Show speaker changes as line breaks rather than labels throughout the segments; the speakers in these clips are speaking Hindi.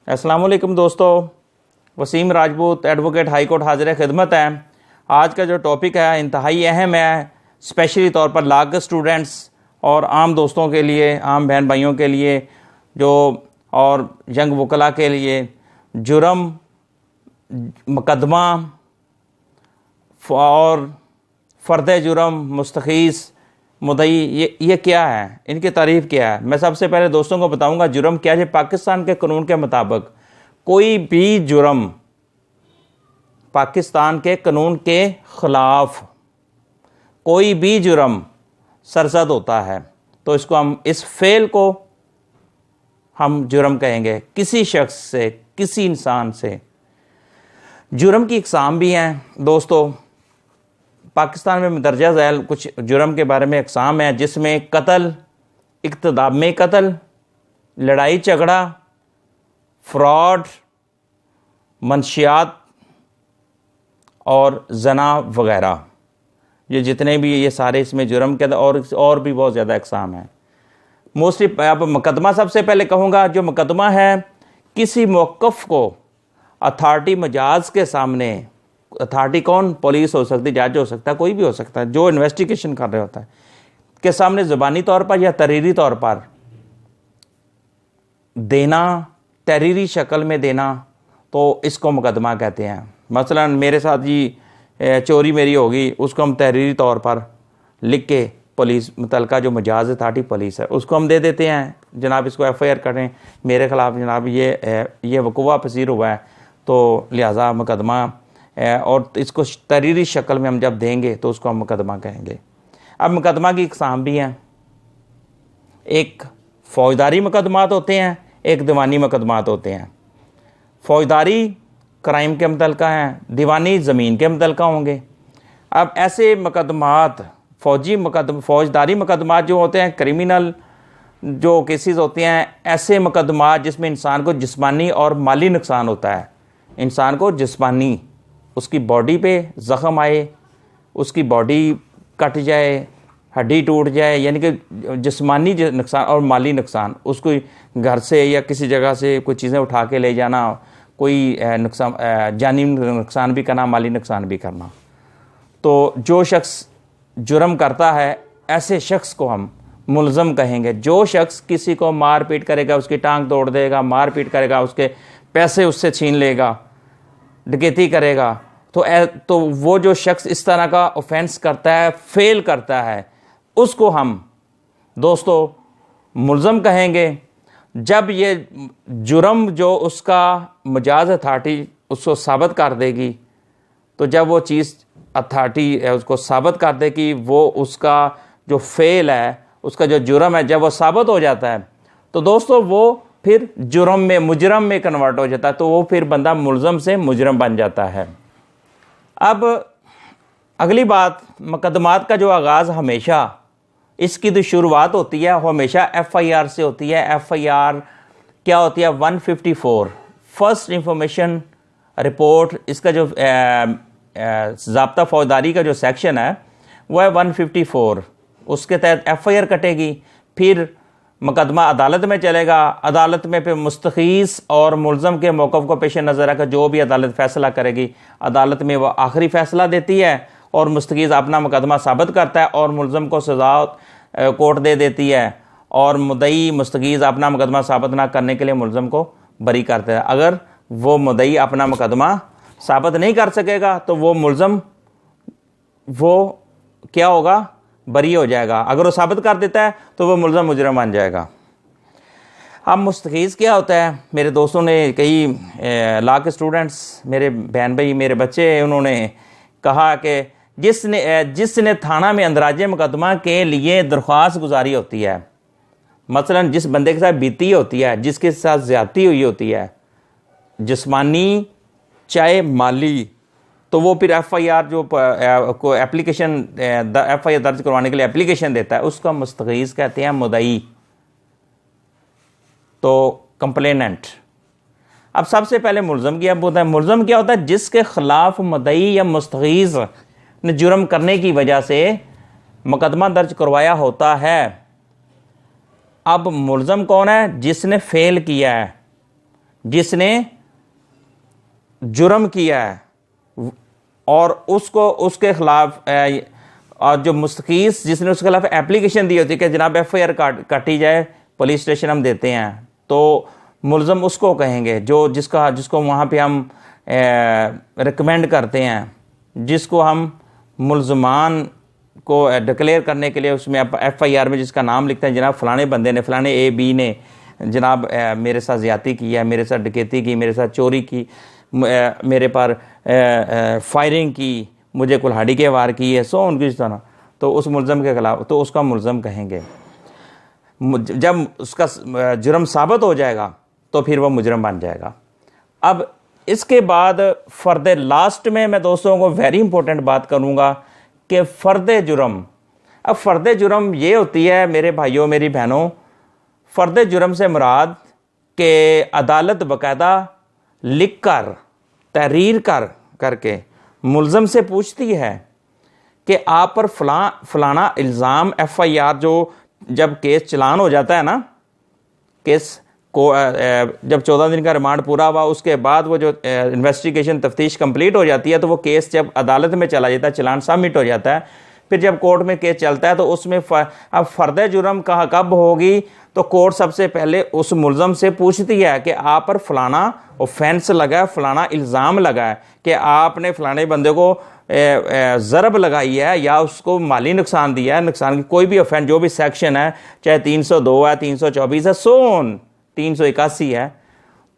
अस्सलाम वालेकुम दोस्तों, Wasim Rajput advocate high court हाजिर खिदमत है। आज का जो टॉपिक है इंतहाई अहम है, स्पेशली तौर पर लॉ के स्टूडेंट्स और आम दोस्तों के लिए, आम बहन भाइयों के लिए जो और यंग वकला के लिए। जुर्म, मुकदमा और फ़र्द जुर्म, मुस्तखीस, मुदई, ये क्या है, इनकी तारीफ़ क्या है। मैं सबसे पहले दोस्तों को बताऊंगा जुर्म क्या है। पाकिस्तान के कानून के मुताबिक कोई भी जुर्म पाकिस्तान के कानून के ख़िलाफ़ कोई भी जुर्म सरज़द होता है तो इसको हम, इस फेल को हम जुर्म कहेंगे। किसी शख्स से, किसी इंसान से। जुर्म की इकसाम भी हैं दोस्तों। पाकिस्तान में दर्जा झैल कुछ जुर्म के बारे में इकसाम है, जिसमें कत्ल, इक़्तिदार में कत्ल, लड़ाई झगड़ा, फ्रॉड, मंशियात और जना वगैरह, ये जितने भी ये सारे इसमें जुर्म के और भी बहुत ज़्यादा इकसाम हैं। मोस्टली अब मुकदमा सबसे पहले कहूँगा। जो मुकदमा है, किसी मौक़िफ़ को अथॉरिटी मजाज के सामने, अथॉरिटी कौन, पुलिस हो सकती, जज हो सकता है, कोई भी हो सकता है जो इन्वेस्टिगेशन कर रहे होता है, के सामने ज़बानी तौर पर या तहरीरी तौर पर देना, तहरीरी शक्ल में देना, तो इसको मुकदमा कहते हैं। मसलन मेरे साथ जी चोरी मेरी होगी, उसको हम तहरीरी तौर पर लिख के पुलिस मुतलका जो मजाज अथॉरिटी पुलिस है उसको हम दे देते हैं, जनाब इसको FIR करें मेरे ख़िलाफ़, जनाब ये वक़ूआ पसीर हुआ है, तो लिहाजा मुकदमा और इसको तहरीरी शक्ल में हम जब देंगे तो उसको हम मुकदमा कहेंगे। अब मुकदमा की इकसाम भी हैं। एक फ़ौजदारी मुकदमात होते हैं, एक दीवानी मुकदमात होते हैं। फ़ौजदारी क्राइम के मुतलका हैं, दीवानी ज़मीन के मुतलका होंगे। अब ऐसे मुकदमात, फ़ौजदारी मुकदमात जो होते हैं, क्रिमिनल जो केसेस होते हैं, ऐसे मुकदमात जिसमें इंसान को जिस्मानी और माली नुकसान होता है। इंसान को जिस्मानी, उसकी बॉडी पे ज़ख़म आए, उसकी बॉडी कट जाए, हड्डी टूट जाए, यानी कि जिस्मानी नुकसान और माली नुकसान, उसको घर से या किसी जगह से कोई चीज़ें उठा के ले जाना, कोई नुकसान, जानी नुकसान भी करना, माली नुकसान भी करना। तो जो शख्स जुर्म करता है, ऐसे शख्स को हम मुलज़म कहेंगे। जो शख्स किसी को मार पीट करेगा, उसकी टांग तोड़ देगा, मार पीट करेगा, उसके पैसे उससे छीन लेगा, डकैती करेगा, तो वो जो शख्स इस तरह का ऑफेंस करता है, फेल करता है, उसको हम दोस्तों मुलज़म कहेंगे। जब ये जुर्म जो उसका मजाज अथॉरिटी उसको साबित कर देगी, तो जब वो चीज़ अथॉरिटी उसको साबित कर दे कि वो उसका जो फेल है, उसका जो जुर्म है, जब वो साबित हो जाता है, तो दोस्तों वो फिर जुर्म में, मुजरम में कन्वर्ट हो जाता है। तो वो फिर बंदा मुलज़म से मुजरम बन जाता है। अब अगली बात, मुकदमात का जो आगाज़ हमेशा, इसकी जो शुरुआत होती है हमेशा FIR से होती है। FIR क्या होती है? 154 फर्स्ट इंफॉर्मेशन रिपोर्ट। इसका जो ज़ाब्ता फ़ौजदारी का जो सेक्शन है वो है 154। उसके तहत FIR कटेगी, फिर मुकदमा अदालत में चलेगा। अदालत में फिर मुस्तखीस और मुलज़म के मौक़िफ़ को पेश नज़र रखकर जो भी अदालत फ़ैसला करेगी, अदालत में वो आखिरी फ़ैसला देती है और मुस्तखीस अपना मुकदमा साबित करता है और मुलज़म को सज़ा कोर्ट दे देती है, और मुद्दई मुस्तखीस अपना मुकदमा साबित ना करने के लिए मुलज़म को बरी करता है। अगर वो मुद्दई अपना मुकदमा साबित नहीं कर सकेगा तो वो मुलज़म वो क्या होगा? बरी हो जाएगा। अगर वो साबित कर देता है तो वो मुलज़म मुजरम बन जाएगा। अब मुस्तखीस क्या होता है? मेरे दोस्तों ने, कई लॉ के स्टूडेंट्स, मेरे बहन भाई, मेरे बच्चे, उन्होंने कहा कि जिसने थाना में अंदराजे मुकदमा के लिए दरख्वास्त गुजारी होती है, मसलन जिस बंदे के साथ बीती होती है, जिसके साथ ज़्यादती हुई होती है, जिस्मानी चाहे माली, तो वो फिर FIR जो को एप्लीकेशन, FIR दर्ज करवाने के लिए एप्लीकेशन देता है, उसका मुस्तगीज़ कहते हैं, मुदई तो कंप्लेनेंट। अब सबसे पहले मुलज़म की अब होता है। मुलज़म क्या होता है? जिसके ख़िलाफ़ मुदई या मुस्तगीज़ ने जुर्म करने की वजह से मुकदमा दर्ज करवाया होता है। अब मुलज़म कौन है? जिसने फेल किया है, जिसने जुर्म किया है और उसको उसके खिलाफ और जो मुस्तकीस जिसने उसके खिलाफ एप्लीकेशन दी होती है कि जनाब FIR काटी जाए, पुलिस स्टेशन हम देते हैं, तो मुलज़म उसको कहेंगे जिसको वहाँ पे हम रिकमेंड करते हैं, जिसको हम मुलज़मान को डिक्लेयर करने के लिए उसमें FIR में जिसका नाम लिखते हैं, जनाब फ़लाने बंदे ने, फ़लाने AB ने जनाब मेरे साथ ज़्यादती की है, मेरे साथ डकैती की, मेरे साथ चोरी की, मेरे पर फायरिंग की, मुझे कुल्हाड़ी के वार की है, सो उनकी इस तरह, तो उस मुलज़म के खिलाफ तो उसका मुलज़म कहेंगे। जब उसका जुर्म साबित हो जाएगा तो फिर वह मुजरम बन जाएगा। अब इसके बाद फ़र्द लास्ट में मैं दोस्तों को वेरी इंपॉर्टेंट बात करूँगा कि फ़र्द जुर्म। अब फ़र्द जुर्म ये होती है मेरे भाइयों मेरी बहनों, फ़र्द जुर्म से मुराद के अदालत बाकायदा लिख कर तहरीर करके मुलज़म से पूछती है कि आप पर फलाना इल्ज़ाम FIR जो जब केस चलान हो जाता है ना, केस को जब 14 दिन का रिमांड पूरा हुआ उसके बाद वो जो इन्वेस्टिगेशन तफ्तीश कंप्लीट हो जाती है, तो वो केस जब अदालत में चला जाता है, चलान सबमिट हो जाता है, फिर जब कोर्ट में केस चलता है तो उसमें अब फ़र्द जुर्म कहाँ कब होगी, तो कोर्ट सबसे पहले उस मुलज़म से पूछती है कि आप पर फलाना ऑफेंस लगा है, फलाना इल्ज़ाम लगा है कि आपने फलाने बंदे को ज़रब लगाई है या उसको माली नुकसान दिया है, नुकसान की कोई भी ऑफेंस जो भी सेक्शन है, चाहे 302 है, 324 है, सोन 381 है,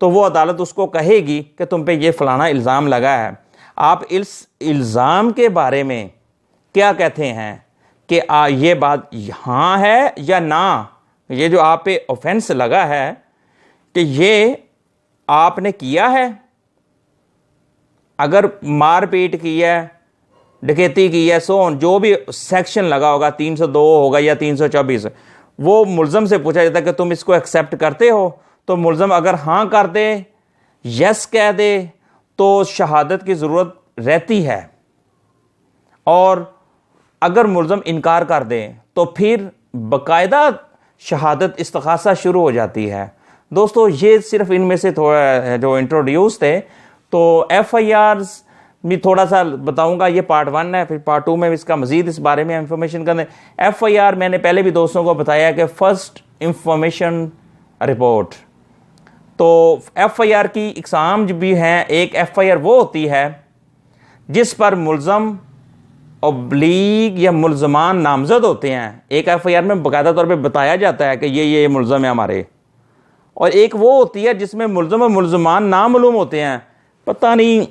तो वो अदालत उसको कहेगी कि तुम पे ये फलाना इल्ज़ाम लगा है, आप इस इल्ज़ाम के बारे में क्या कहते हैं कि ये बात हाँ है या ना, ये जो आप पे ऑफेंस लगा है कि ये आपने किया है, अगर मारपीट की है, डकैती की है, सोन जो भी सेक्शन लगा होगा, 302 होगा या 324, वो मुलज़म से पूछा जाता है कि तुम इसको एक्सेप्ट करते हो, तो मुलज़म अगर हाँ कर दे, यस कह दे, तो शहादत की ज़रूरत रहती है, और अगर मुलज़म इनकार कर दे तो फिर बाकायदा शहादत इस्तिग़ासा शुरू हो जाती है। दोस्तों ये सिर्फ इनमें से थोड़ा जो इंट्रोड्यूस थे, तो FIRs भी थोड़ा सा बताऊंगा, ये पार्ट 1 है, फिर पार्ट 2 में इसका मज़ीद इस बारे में इंफॉर्मेशन करने। FIR मैंने पहले भी दोस्तों को बताया कि फर्स्ट इंफॉर्मेशन रिपोर्ट, तो FIR की इकसाम भी हैं। एक FIR वो होती है जिस पर मुलज़म ऑब्लीग या मुलज़मान नामज़द होते हैं, एक FIR में बाकायदा तौर पे बताया जाता है कि ये मुलज़म है हमारे, और एक वो होती है जिसमें मुलज़म और मुलज़मान नामालूम होते हैं, पता नहीं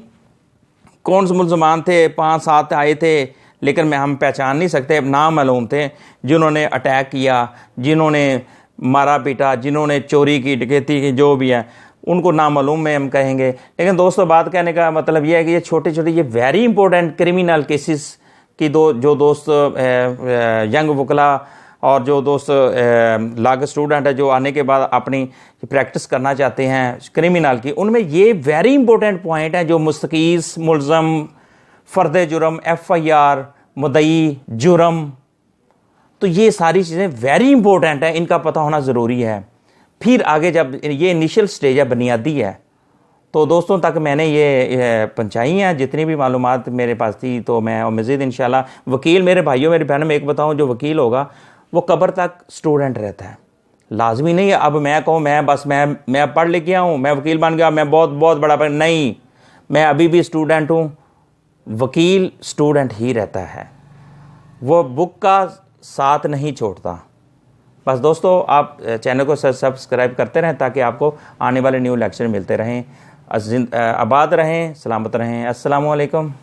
कौन से मुलज़मान थे, 5-7 आए थे, लेकिन हम पहचान नहीं सकते, नामालूम थे, जिन्होंने अटैक किया, जिन्होंने मारा पीटा, जिन्होंने चोरी की, डकैती की, जो भी है उनको नामालूम में हम कहेंगे। लेकिन दोस्तों बात कहने का मतलब ये है कि ये छोटे छोटे ये वेरी इंपॉर्टेंट क्रिमिनल केसेस की जो दोस्त यंग वकला और जो दोस्त लॉ के स्टूडेंट है जो आने के बाद अपनी प्रैक्टिस करना चाहते हैं क्रिमिनल की, उनमें ये वेरी इंपॉर्टेंट पॉइंट है जो मुस्तकीस, मुलज़म, फ़र्द जुर्म, FIR, मुद्दई, जुर्म, तो ये सारी चीज़ें वेरी इंपॉर्टेंट है, इनका पता होना ज़रूरी है। फिर आगे जब ये इनिशियल स्टेज है, बुनियादी है, तो दोस्तों तक मैंने ये पहुँचाई हैं जितनी भी मालूमात मेरे पास थी, तो मैं और मज़ीद इंशाल्लाह। वकील मेरे भाइयों मेरे बहनों में एक बताऊं, जो वकील होगा वो कब्र तक स्टूडेंट रहता है, लाजमी नहीं है अब मैं कहूँ मैं पढ़ लिख गया हूँ, मैं वकील बन गया, मैं बहुत बड़ा नहीं, मैं अभी भी स्टूडेंट हूँ। वकील स्टूडेंट ही रहता है, वो बुक का साथ नहीं छोड़ता। बस दोस्तों आप चैनल को सब्सक्राइब करते रहें ताकि आपको आने वाले न्यू लेक्चर मिलते रहें। आबाद रहें, सलामत रहें। अस्सलामु अलैकुम।